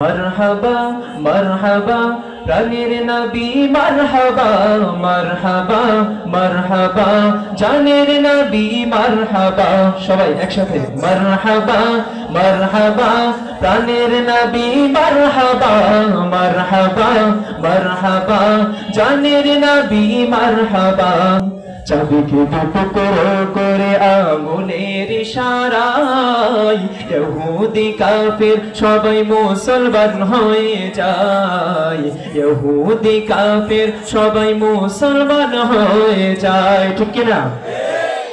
মারহাবা মারহাবা প্রাণের নবী মারহাবা মারহাবা মারহাবা জানের নবী মারহাবা সবাই একসাথে মারহাবা মারহাবা প্রাণের নবী মারহাবা মারহাবা মারহাবা জানের নবী মারহাবা চাবিকে টুকরো করে আঙুলের ইশারায় ইহুদি কাফির সবাই মুসলমান হয়ে যায় ইহুদি কাফির সবাই মুসলমান হয়ে যায় ঠিক কি না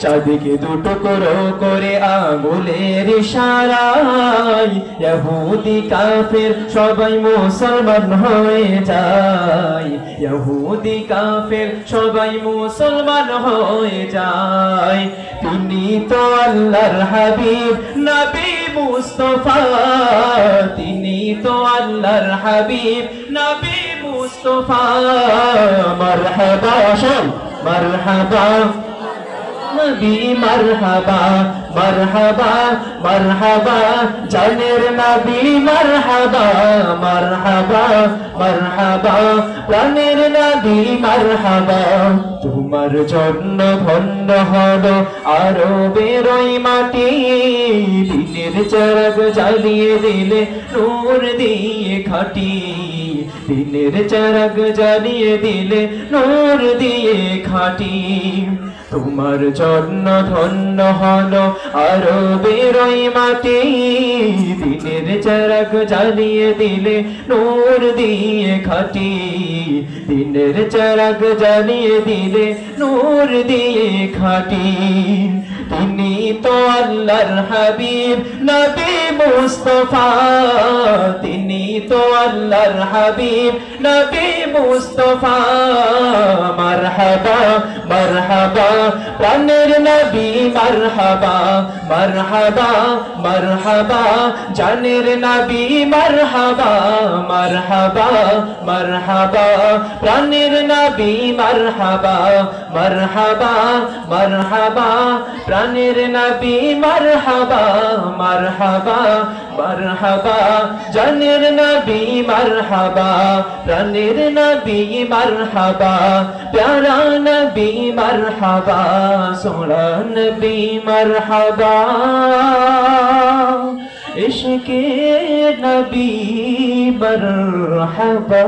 চাবিকে টুকরো করে আঙুলের ইশারায় ইহুদি কাফির সবাই মুসলমান হয়ে যায় ইহুদি কাফির সবাই মুসলমান হয়ে যায় তিনি তো আল্লাহর হাবিব নবী মুস্তাফা তিনি তো আল্লাহর হাবিব নবী মুস্তাফা মারহাবা মারহাবা নবী মারহাবা মারহাবা মারহাবা জানের নবী মারহাবা মারহাবা মারহাবা প্রাণের নবী মারহাবা তোমার জন্য ধন্য হলো আরবের ওই মাটি দিনের চরক জ্বালিয়ে দিলে নূর দিয়ে খাটি দিনের চরক জ্বালিয়ে দিলে নূর দিয়ে খাটি তোমার জন্য ধন্য হলো আরবের ওই মাটি দিনের চরক জ্বালিয়ে দিলে নূর দিয়ে খাটি দিনের চরক জ্বালিয়ে দিলে নূর দিয়ে খাটি তিনি তো আল্লাহর হাবিব নবী মুস্তাফা তিনি তো আল্লাহর হাবিব নবী মুস্তাফা মারহাবা মারহাবা প্রাণের নবী মারহাবা মারহাবা মারহাবা জানের নবী মারহাবা মারহাবা মারহাবা প্রাণের নবী মারহাবা মারহাবা মারহাবা প্রাণের নবী মারহাবা মারহাবা মারহাবা জানের নবী মারহাবা প্রাণের নবী মারহাবা প্যারা নবী মারহাবা সোনা নবী মারহাবা ইশকে নবী মারহাবা।